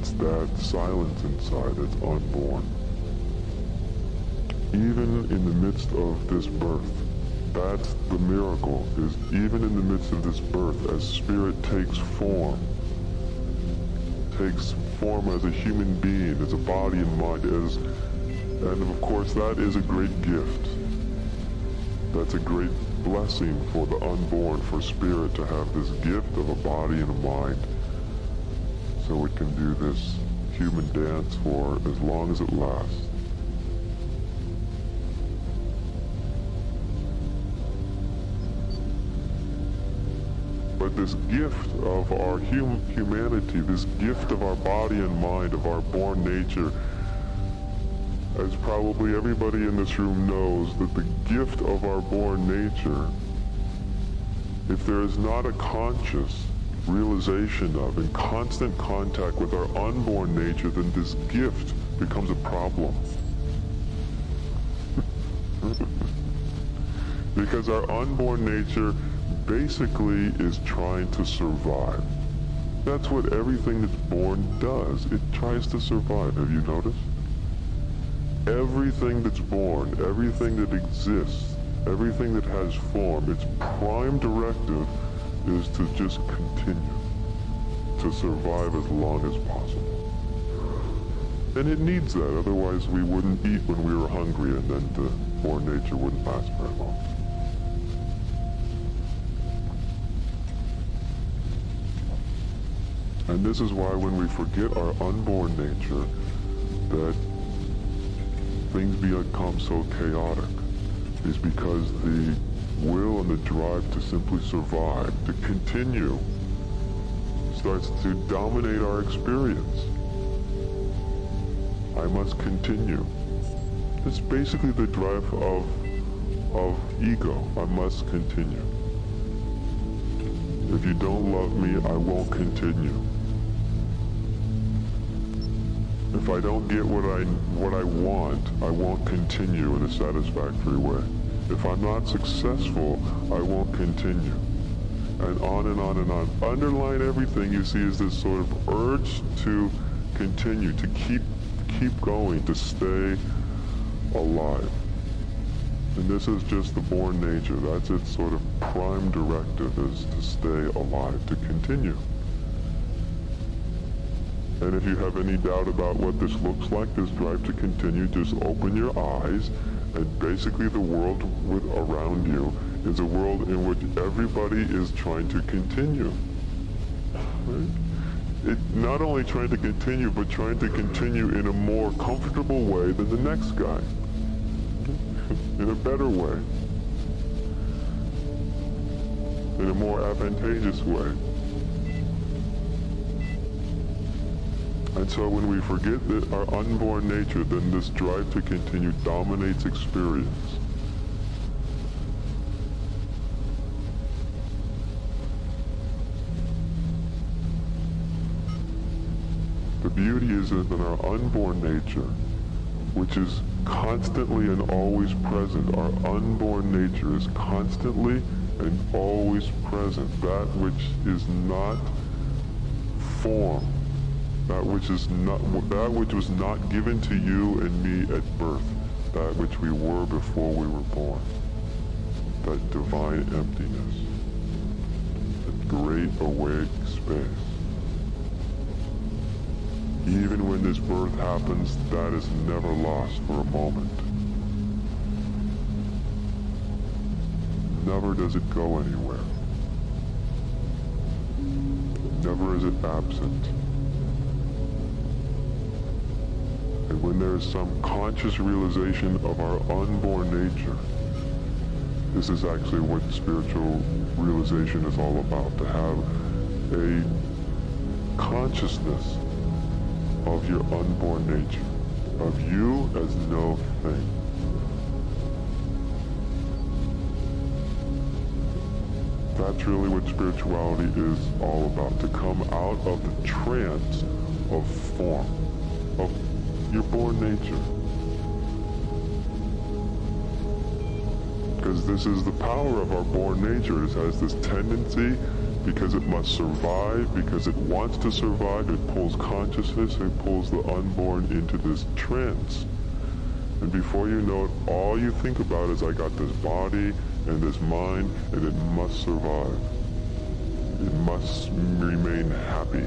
It's that silence inside that's unborn. Even in the midst of this birth, that's the miracle, is even in the midst of this birth, as spirit takes form as a human being, as a body and mind, and of course that is a great gift. That's a great blessing for the unborn, for spirit to have this gift of a body and a mind, so it can do this human dance for as long as it lasts. But this gift of our humanity, this gift of our body and mind, of our born nature, as probably everybody in this room knows, that the gift of our born nature, if there is not a conscious realization of and constant contact with our unborn nature, then this gift becomes a problem. Because our unborn nature basically is trying to survive. That's what everything that's born does. It tries to survive. Have you noticed? Everything that's born, everything that exists, everything that has form, its prime directive is to just continue, to survive as long as possible. And it needs that, otherwise we wouldn't eat when we were hungry, and then the born nature wouldn't last very long. And this is why when we forget our unborn nature, that things become so chaotic, is because the will and the drive to simply survive, to continue, starts to dominate our experience. I must continue. It's basically the drive of ego. I must continue. If you don't love me, I won't continue. If I don't get what I want, I won't continue in a satisfactory way. If I'm not successful, I won't continue. And on and on and on. Underline everything you see is this sort of urge to continue, to keep going, to stay alive. And this is just the born nature. That's its sort of prime directive, is to stay alive, to continue. And if you have any doubt about what this looks like, this drive to continue, just open your eyes, and basically the world around you is a world in which everybody is trying to continue. Right? Not only trying to continue, but trying to continue in a more comfortable way than the next guy. In a better way. In a more advantageous way. And so when we forget that our unborn nature, then this drive to continue dominates experience. The beauty is that in our unborn nature, which is constantly and always present, our unborn nature is constantly and always present. That which is not form. That which was not given to you and me at birth, that which we were before we were born, that divine emptiness, that great awake space. Even when this birth happens, that is never lost for a moment. Never does it go anywhere. Never is it absent. And when there is some conscious realization of our unborn nature, this is actually what spiritual realization is all about, to have a consciousness of your unborn nature, of you as no thing. That's really what spirituality is all about, to come out of the trance of form, of your born nature. Because this is the power of our born nature. It has this tendency because it must survive, because it wants to survive. It pulls consciousness, it pulls the unborn into this trance. And before you know it, all you think about is, I got this body and this mind, and it must survive. It must remain happy.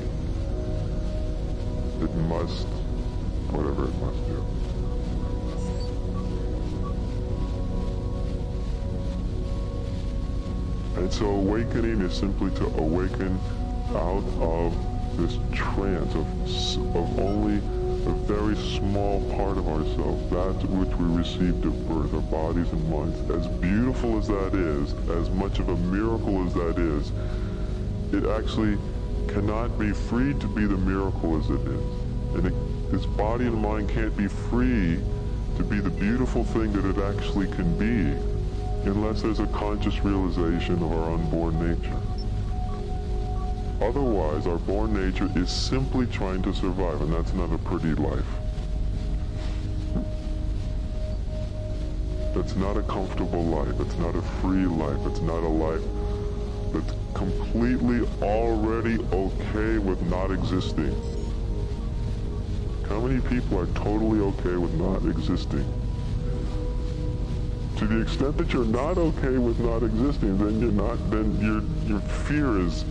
It must, whatever it must do. And so awakening is simply to awaken out of this trance of only a very small part of ourselves, that which we received at birth, our bodies and minds. As beautiful as that is, as much of a miracle as that is, it actually cannot be free to be the miracle as it is. And this body and mind can't be free to be the beautiful thing that it actually can be, unless there's a conscious realization of our unborn nature. Otherwise, our born nature is simply trying to survive, and that's not a pretty life. That's not a comfortable life. It's not a free life. It's not a life that's completely already okay with not existing. How many people are totally okay with not existing? To the extent that you're not okay with not existing, then your fear is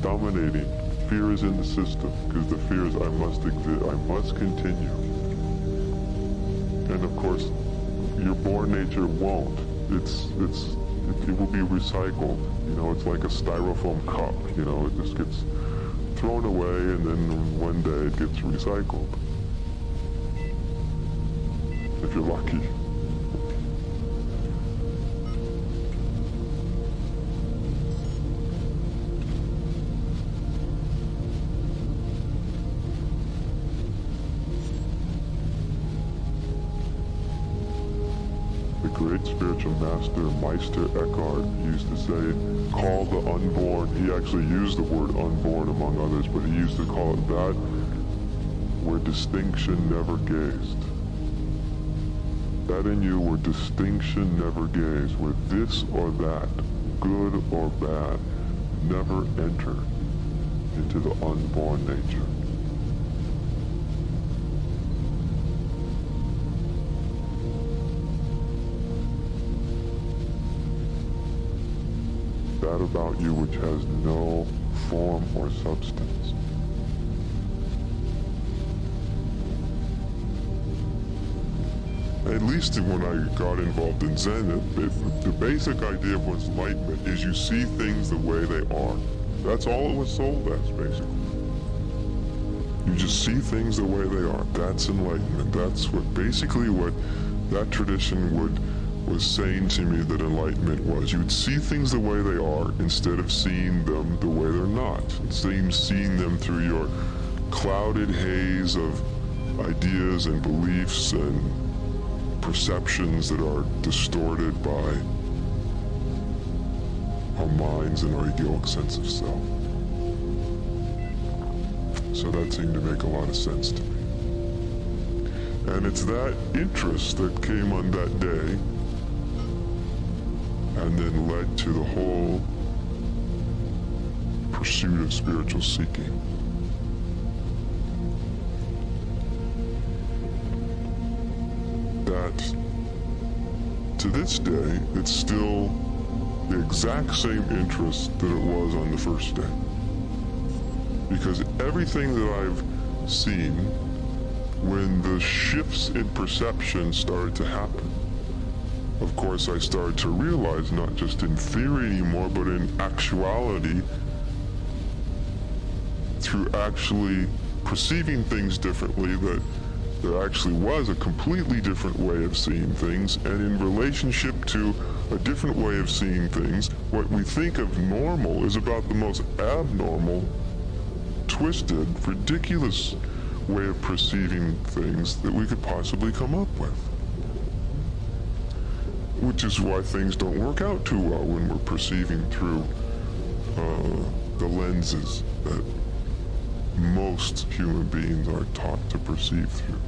dominating. Fear is in the system, because the fear is, I must exist, I must continue. And of course, your born nature won't. It will be recycled. You know, it's like a styrofoam cup. You know, it just gets thrown away, and then one day it gets recycled. If you're lucky. The great spiritual master, Meister Eckhart, used to say, call the unborn. He actually used the word unborn among others, but he used to call it that where distinction never gazed. That in you where distinction never gazed, where this or that, good or bad, never entered into the unborn nature. That about you which has no form or substance. At least when I got involved in Zen, the basic idea of what's enlightenment is you see things the way they are. That's all it was sold as, basically. You just see things the way they are. That's enlightenment. That's what that tradition was saying to me that enlightenment was. You would see things the way they are instead of seeing them the way they're not. Seeing them through your clouded haze of ideas and beliefs and perceptions that are distorted by our minds and our egoic sense of self. So that seemed to make a lot of sense to me. And it's that interest that came on that day and then led to the whole pursuit of spiritual seeking. That to this day, it's still the exact same interest that it was on the first day. Because everything that I've seen, when the shifts in perception started to happen, of course, I started to realize, not just in theory anymore, but in actuality, through actually perceiving things differently, that there actually was a completely different way of seeing things, and in relationship to a different way of seeing things, what we think of normal is about the most abnormal, twisted, ridiculous way of perceiving things that we could possibly come up with. Which is why things don't work out too well when we're perceiving through the lenses that most human beings are taught to perceive through.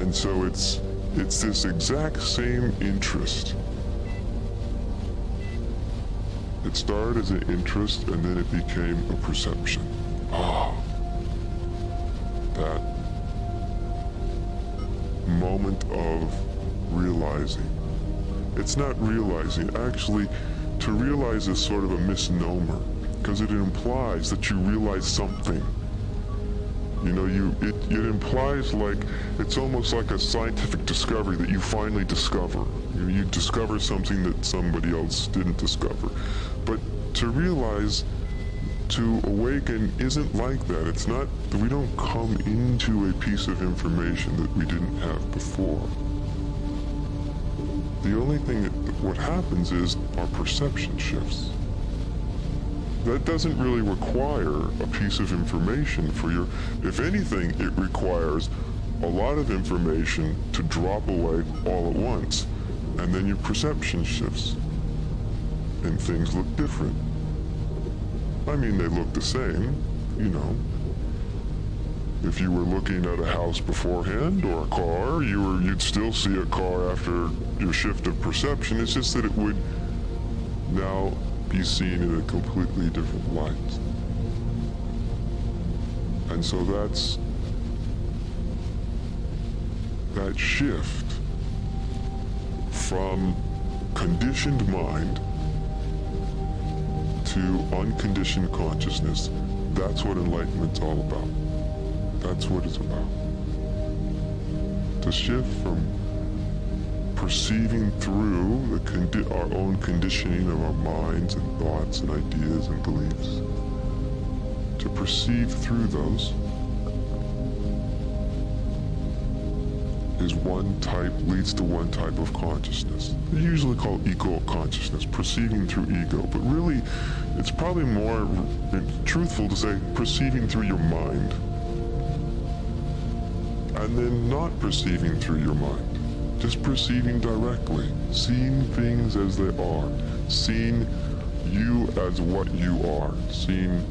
And so it's It's this exact same interest. It started as an interest and then it became a perception. That moment of realizing. It's not realizing. Actually, to realize is sort of a misnomer because it implies that you realize something. You know, it implies like, it's almost like a scientific discovery that you finally discover. You discover something that somebody else didn't discover. But to realize, to awaken isn't like that. It's not, we don't come into a piece of information that we didn't have before. The only thing what happens is our perception shifts. That doesn't really require a piece of information for your, if anything, it requires a lot of information to drop away all at once. And then your perception shifts. And things look different. I mean, they look the same, you know. If you were looking at a house beforehand or a car, you'd still see a car after your shift of perception. It's just that it would now be seen in a completely different light. And so that's that shift from conditioned mind to unconditioned consciousness. That's what enlightenment's all about. That's what it's about. To shift from perceiving through our own conditioning of our minds and thoughts and ideas and beliefs, to perceive through those leads to one type of consciousness. They usually call ego consciousness, perceiving through ego, but really it's probably more truthful to say perceiving through your mind. And then not perceiving through your mind, just perceiving directly, seeing things as they are, seeing you as what you are, seeing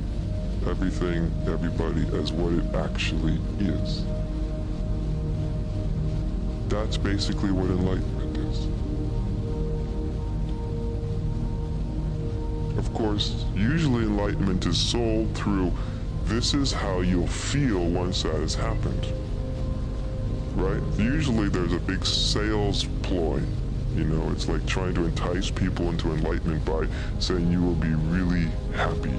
everything, everybody as what it actually is. That's basically what enlightenment is. Of course, usually enlightenment is sold through, this is how you'll feel once that has happened. Right? Usually there's a big sales ploy. You know, it's like trying to entice people into enlightenment by saying you will be really happy.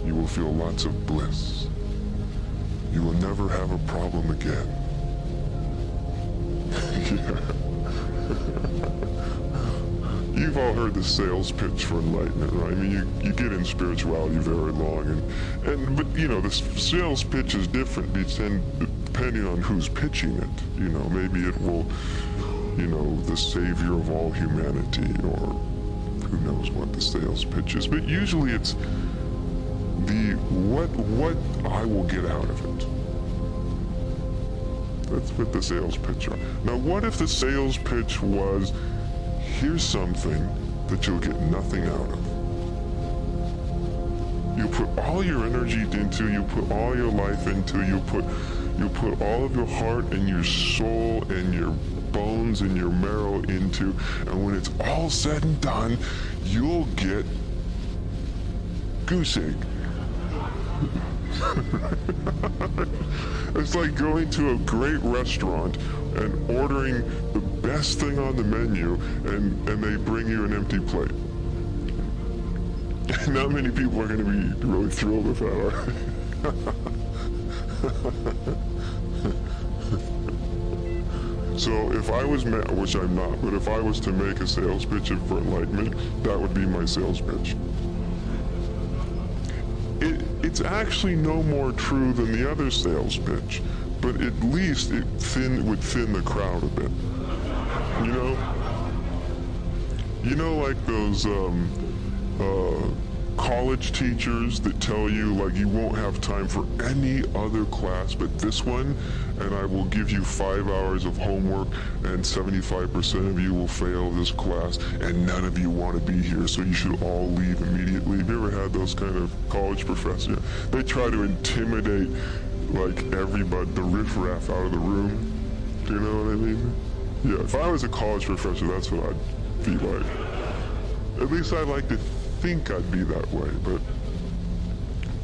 You will feel lots of bliss. You will never have a problem again. You've all heard the sales pitch for enlightenment, right? I mean, you get in spirituality very long, but you know, the sales pitch is different depending on who's pitching it. You know, maybe it will, you know, the savior of all humanity, or who knows what the sales pitch is. But usually it's the what I will get out of it. That's what the sales pitch are. Now, what if the sales pitch was, here's something that you'll get nothing out of. You put all your energy into, you put all your life into, you put all of your heart and your soul and your bones and your marrow into, and when it's all said and done, you'll get goose egg. It's like going to a great restaurant and ordering the best thing on the menu, and they bring you an empty plate. Not many people are going to be really thrilled with that, are they? So if I was, which I'm not, but if I was to make a sales pitch for enlightenment, that would be my sales pitch. It's actually no more true than the other sales pitch, but at least it would thin the crowd a bit. You know, like those college teachers that tell you, like, you won't have time for any other class but this one, and I will give you 5 hours of homework, and 75% of you will fail this class, and none of you want to be here, so you should all leave immediately. Have you ever had those kind of college professors? They try to intimidate, like, everybody, the riffraff out of the room. Do you know what I mean? Yeah, if I was a college professor, that's what I'd be like. At least I like to think I'd be that way, but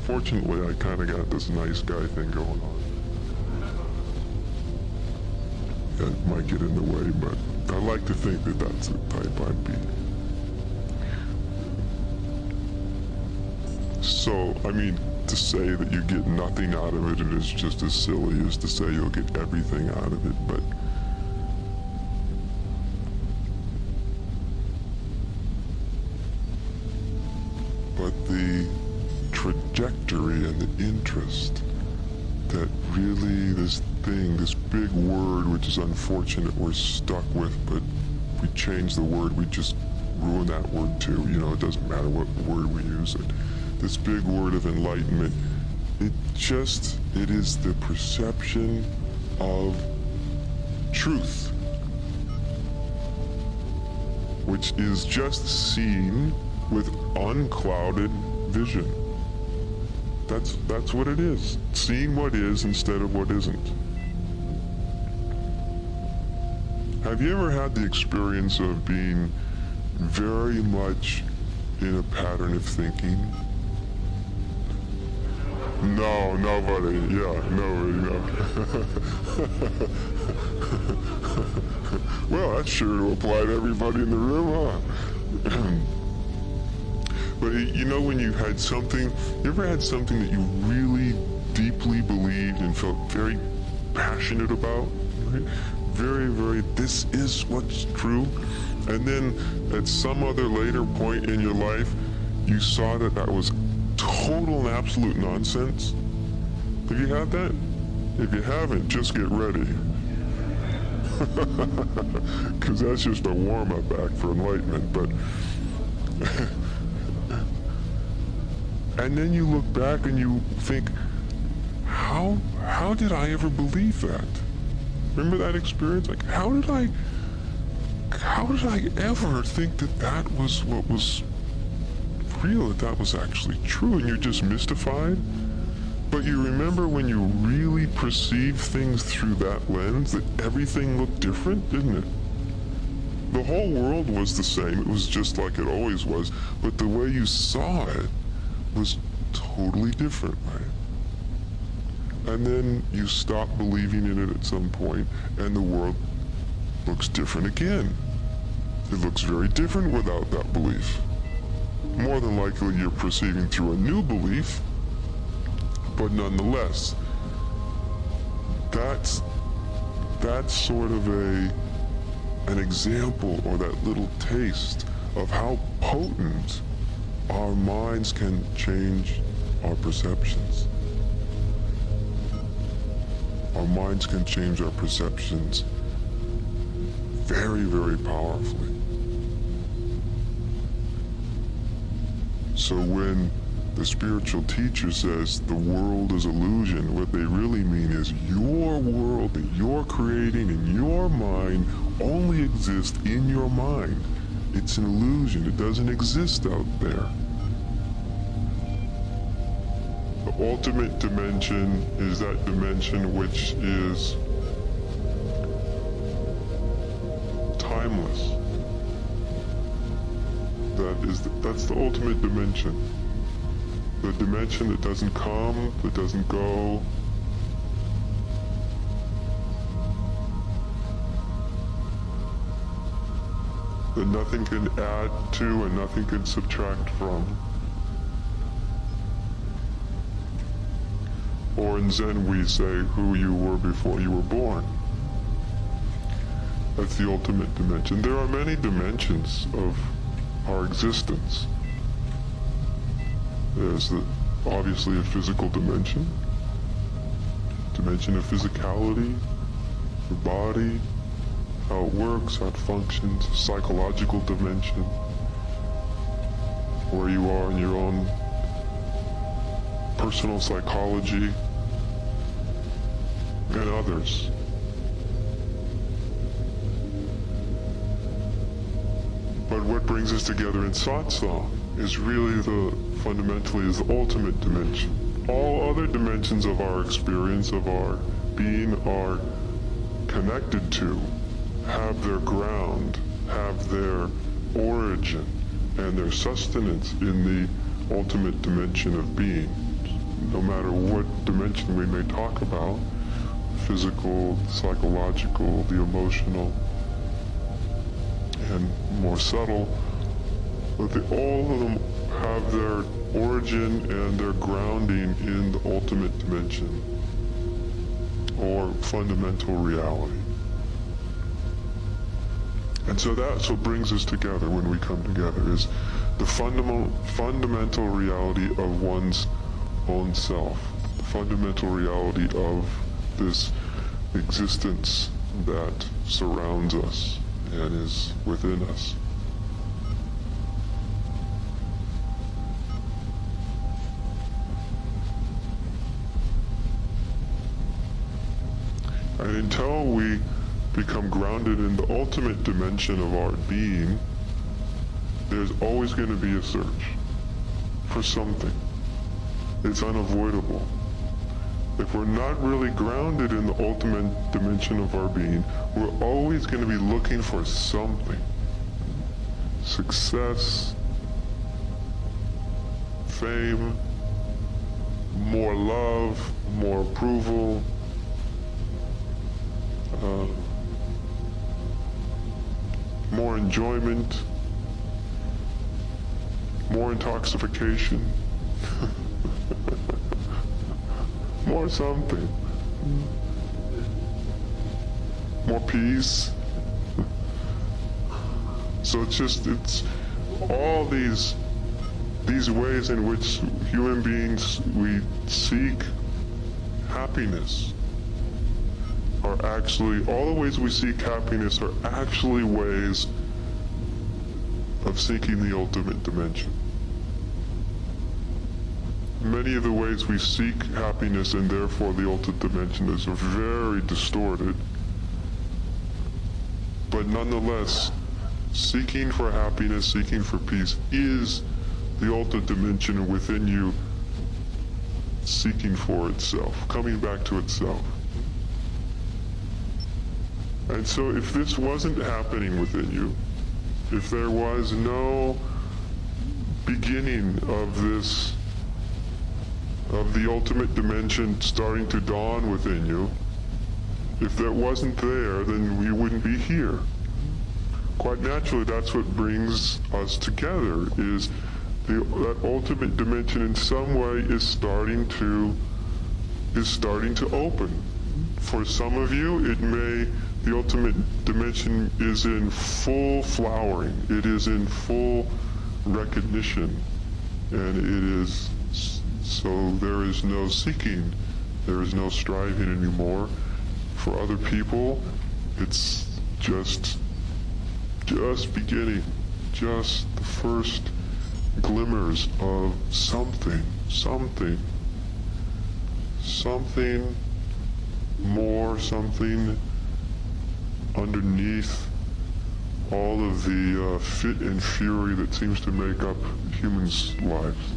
fortunately I kind of got this nice guy thing going on. That might get in the way, but I like to think that that's the type I'd be. So, I mean, to say that you get nothing out of it is just as silly as to say you'll get everything out of it, but the trajectory and the interest that really this thing, this big word, which is unfortunate we're stuck with, but we change the word, we just ruin that word too. You know, it doesn't matter what word we use it. This big word of enlightenment, it is the perception of truth, which is just seen with unclouded vision. That's what it is. Seeing what is instead of what isn't. Have you ever had the experience of being very much in a pattern of thinking? No, nobody. Yeah, nobody, no. Well, that's sure to apply to everybody in the room, huh? But you know when you had something, you ever had something that you really deeply believed and felt very passionate about? Right? Very, this is what's true. And then at some other later point in your life, you saw that that was total and absolute nonsense. Have you had that? If you haven't, just get ready. Because that's just a warm-up act for enlightenment, but... And then you look back and you think, how did I ever believe that? Remember that experience? Like, how did I ever think that that was what was real, that was actually true, and you're just mystified? But you remember when you really perceived things through that lens, that everything looked different, didn't it? The whole world was the same, it was just like it always was, but the way you saw it was totally different, right? And then you stop believing in it at some point, and the world looks different again. It looks very different without that belief. More than likely you're perceiving through a new belief, but nonetheless, that's sort of an example, or that little taste of how potent our minds can change our perceptions. Our minds can change our perceptions very, very powerfully. So when the spiritual teacher says the world is illusion, what they really mean is your world that you're creating in your mind only exists in your mind. It's an illusion. It doesn't exist out there. The ultimate dimension is that dimension which is timeless. That's the ultimate dimension. The dimension that doesn't come, that doesn't go. That nothing can add to and nothing can subtract from. Or in Zen we say who you were before you were born. That's the ultimate dimension. There are many dimensions of our existence. There's obviously a physical dimension of physicality, your body, how it works, how it functions, psychological dimension, where you are in your own personal psychology, and others. But what brings us together in satsang is really fundamentally is the ultimate dimension. All other dimensions of our experience, of our being, are connected to have their ground, have their origin and their sustenance in the ultimate dimension of being. No matter what dimension we may talk about, physical, psychological, the emotional, and more subtle, but all of them have their origin and their grounding in the ultimate dimension or fundamental reality. And so that's what brings us together when we come together, is the fundamental reality of one's own self, the fundamental reality of this existence that surrounds us and is within us. And until we become grounded in the ultimate dimension of our being, there's always going to be a search for something. It's unavoidable. If we're not really grounded in the ultimate dimension of our being, we're always going to be looking for something. Success, fame, more love, more approval, more enjoyment, more intoxication, more something, more peace. So it's all these ways in which human beings, we seek happiness, are actually, all the ways we seek happiness are actually ways of seeking the ultimate dimension. Many of the ways we seek happiness and therefore the ultimate dimension is very distorted, but nonetheless, seeking for happiness, seeking for peace is the ultimate dimension within you, seeking for itself, coming back to itself. And so if this wasn't happening within you, if there was no beginning of this, of the ultimate dimension starting to dawn within you, if that wasn't there, then we wouldn't be here. Quite naturally, that's what brings us together, is that ultimate dimension in some way is starting to open. For some of you, the ultimate dimension is in full flowering. It is in full recognition. And it is, so there is no seeking, there is no striving anymore. For other people, it's just beginning, just the first glimmers of something more, something underneath all of the fit and fury that seems to make up humans' lives.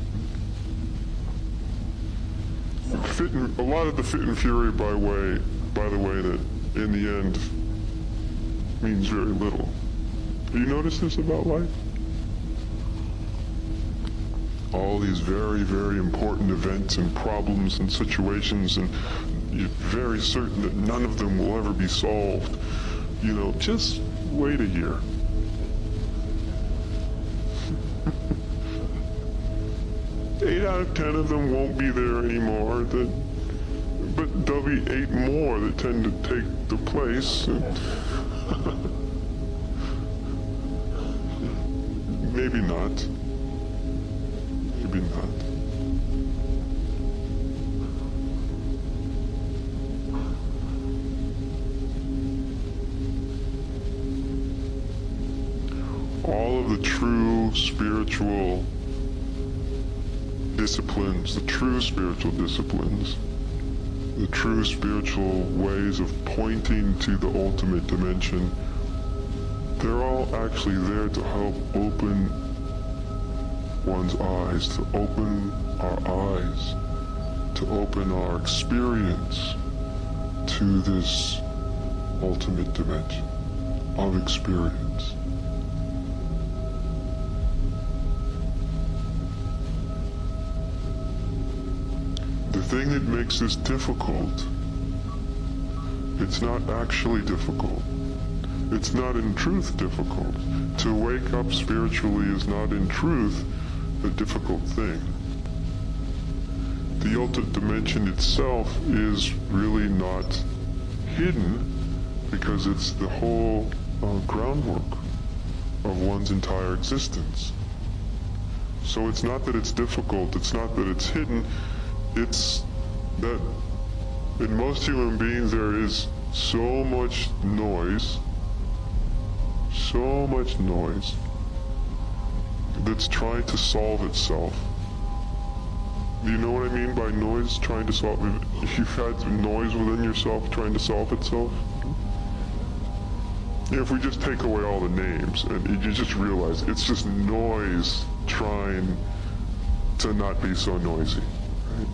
A lot of the fit and fury, by the way, that in the end means very little. Do you notice this about life? All these very, very important events and problems and situations, and you're very certain that none of them will ever be solved. You know, just wait a year. Eight out of 10 of them won't be there anymore, but there'll be 8 more that tend to take the place. Maybe not. Maybe not. All of the true spiritual disciplines, the true spiritual ways of pointing to the ultimate dimension, they're all actually there to help open one's eyes, to open our eyes, to open our experience to this ultimate dimension. of experience. The thing that makes this difficult, it's not actually difficult. It's not in truth difficult. To wake up spiritually is not in truth a difficult thing. The ultimate dimension itself is really not hidden because it's the whole groundwork of one's entire existence. So it's not that it's difficult, it's not that it's hidden, it's that in most human beings there is so much noise that's trying to solve itself. Do you know what I mean by noise trying to solve it? You've had noise within yourself trying to solve itself? If we just take away all the names and you just realize it's just noise trying to not be so noisy.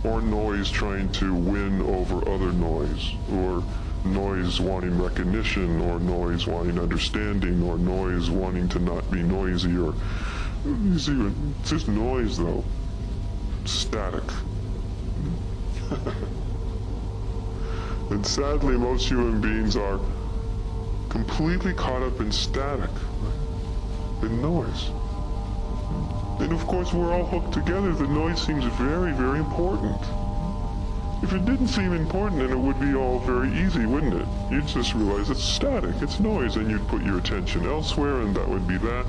Or noise trying to win over other noise, or noise wanting recognition, or noise wanting understanding, or noise wanting to not be noisy, or you see, it's just noise though, static. And sadly, most human beings are completely caught up in static, in noise. And of course, we're all hooked together. The noise seems very, very important. If it didn't seem important, then it would be all very easy, wouldn't it? You'd just realize it's static, it's noise, and you'd put your attention elsewhere, and that would be that.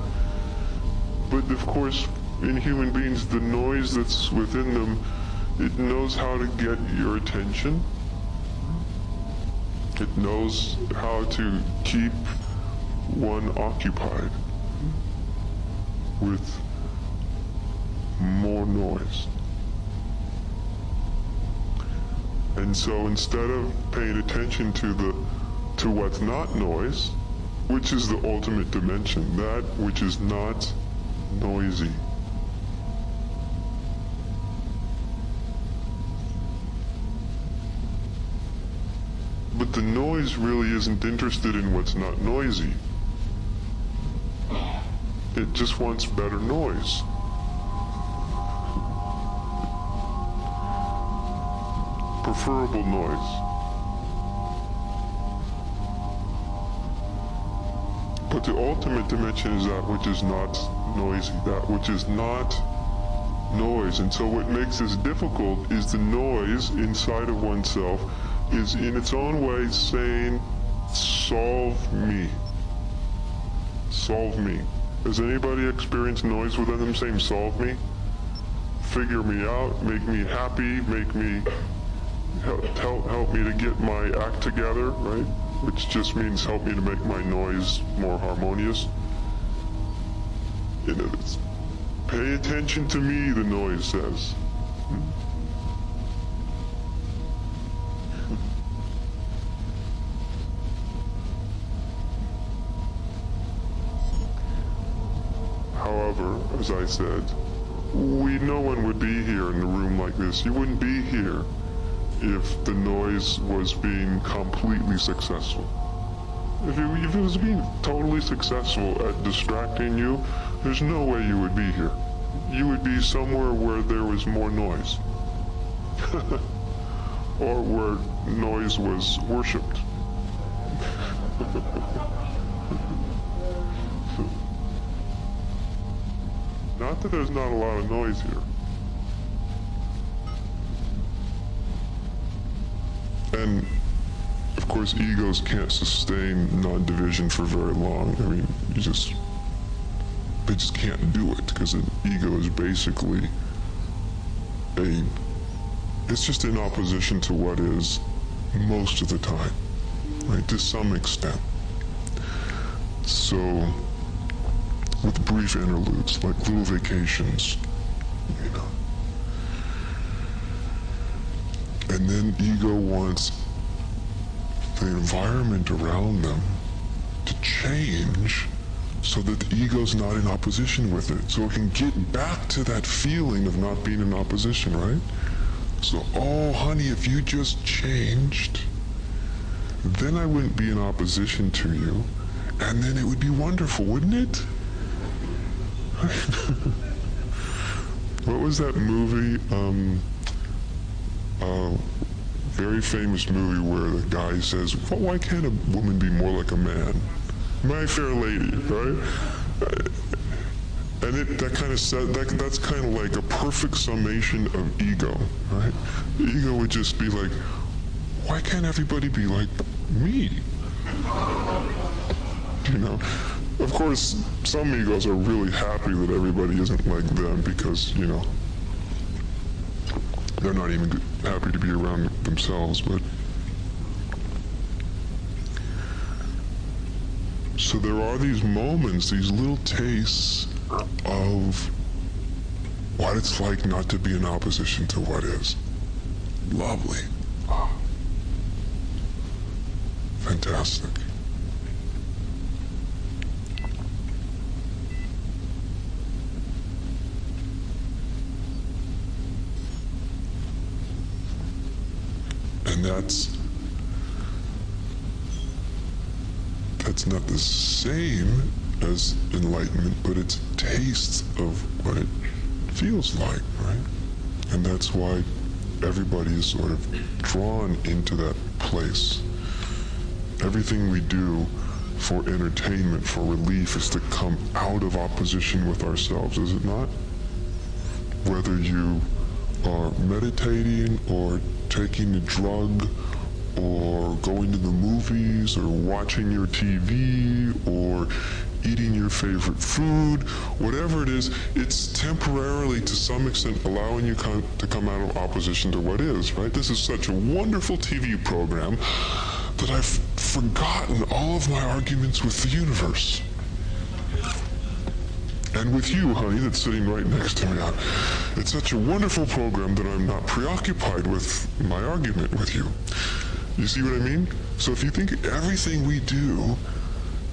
But of course, in human beings, the noise that's within them, it knows how to get your attention. It knows how to keep one occupied with more noise. And so instead of paying attention to what's not noise, which is the ultimate dimension, that which is not noisy, but the noise really isn't interested in what's not noisy. It just wants better noise. Preferable noise. But the ultimate dimension is that which is not noisy, that which is not noise. And so what makes this difficult is the noise inside of oneself is in its own way saying, solve me. Solve me. Has anybody experienced noise within them saying, solve me? Figure me out, make me happy, make me help me to get my act together, right? Which just means help me to make my noise more harmonious. You know, pay attention to me, the noise says. However, as I said, no one would be here in a room like this. You wouldn't be here if the noise was being completely successful. If it was being totally successful at distracting you, there's no way you would be here. You would be somewhere where there was more noise. Or where noise was worshipped. Not that there's not a lot of noise here. And, of course, egos can't sustain non-division for very long. I mean, they just can't do it, because an ego is basically it's just in opposition to what is most of the time, right, to some extent. So, with brief interludes, like little vacations, you know. And then ego wants the environment around them to change so that the ego's not in opposition with it. So it can get back to that feeling of not being in opposition, right? So, oh honey, if you just changed, then I wouldn't be in opposition to you, And then it would be wonderful, wouldn't it? What was that movie? Very famous movie where the guy says, well, why can't a woman be more like a man? My Fair Lady, right? And that kind of said, that's kind of like a perfect summation of ego, right? The ego would just be like, why can't everybody be like me? You know? Of course, some egos are really happy that everybody isn't like them because, you know, they're not even happy to be around themselves, but... So there are these moments, these little tastes of what it's like not to be in opposition to what is. Lovely. Ah. Fantastic. And that's not the same as enlightenment, but it's tastes of what it feels like, right? And that's why everybody is sort of drawn into that place. Everything we do for entertainment, for relief, is to come out of opposition with ourselves, is it not? Whether you are meditating or taking a drug or going to the movies or watching your TV or eating your favorite food, whatever it is, it's temporarily, to some extent, allowing you to come out of opposition to what is, right? This is such a wonderful TV program that I've forgotten all of my arguments with the universe. And with you, honey, that's sitting right next to me. It's such a wonderful program that I'm not preoccupied with my argument with you. You see what I mean? So if you think everything we do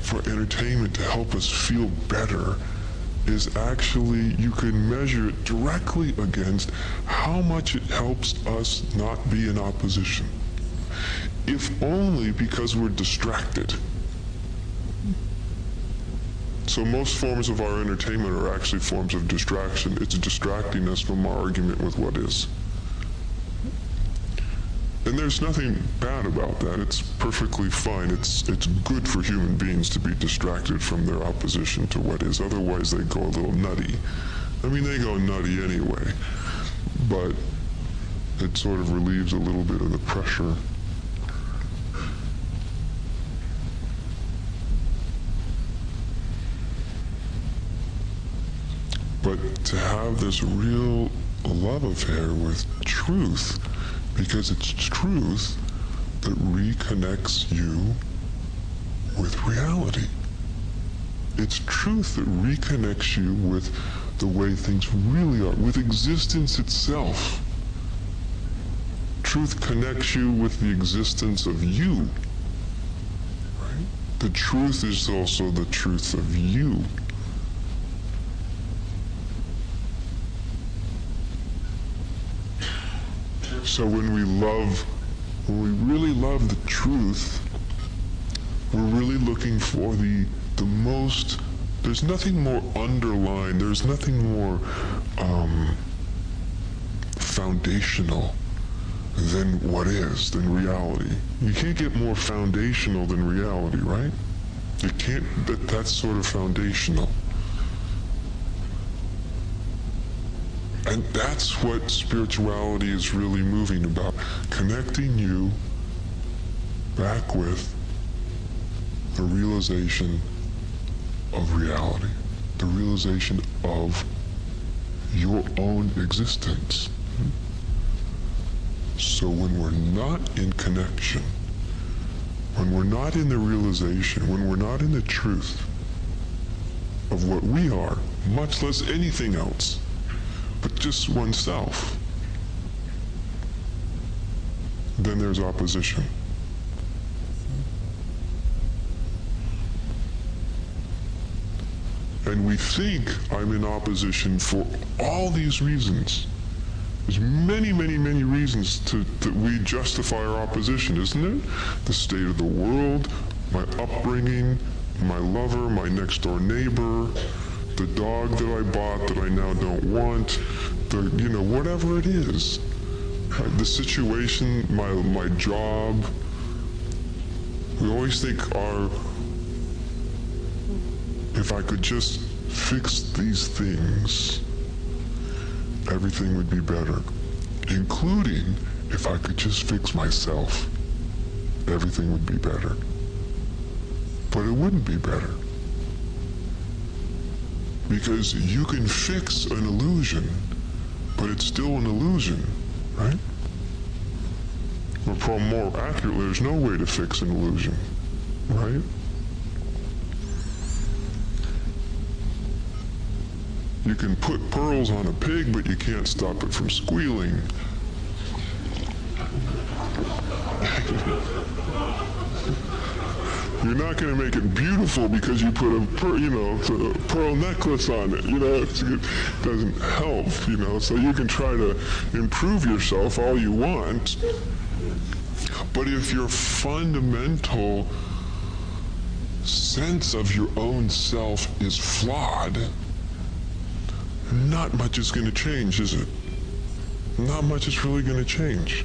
for entertainment to help us feel better is actually, you can measure it directly against how much it helps us not be in opposition. If only because we're distracted. So most forms of our entertainment are actually forms of distraction. It's distracting us from our argument with what is. And there's nothing bad about that. It's perfectly fine. It's good for human beings to be distracted from their opposition to what is. Otherwise, they go a little nutty. I mean, they go nutty anyway. But it sort of relieves a little bit of the pressure. But to have this real love affair with truth, because it's truth that reconnects you with reality. It's truth that reconnects you with the way things really are, with existence itself. Truth connects you with the existence of you, right? The truth is also the truth of you. So when we really love the truth, we're really looking for the most, there's nothing more underlined, there's nothing more foundational than what is, than reality. You can't get more foundational than reality, right? You can't, that's sort of foundational. And that's what spirituality is really moving about, connecting you back with the realization of reality, the realization of your own existence. So when we're not in connection, when we're not in the realization, when we're not in the truth of what we are, much less anything else, but just oneself, then there's opposition. And we think I'm in opposition for all these reasons. There's many, many, many reasons that we justify our opposition, isn't it? The state of the world, my upbringing, my lover, my next door neighbor, the dog that I bought that I now don't want, whatever it is. The situation, my job. We always think if I could just fix these things, everything would be better. Including if I could just fix myself, everything would be better. But it wouldn't be better. Because you can fix an illusion, but it's still an illusion, right? Or more accurately, there's no way to fix an illusion, right? You can put pearls on a pig, but you can't stop it from squealing. You're not going to make it beautiful because you put a pearl necklace on it. It doesn't help. So you can try to improve yourself all you want, but if your fundamental sense of your own self is flawed, not much is going to change, is it? Not much is really going to change.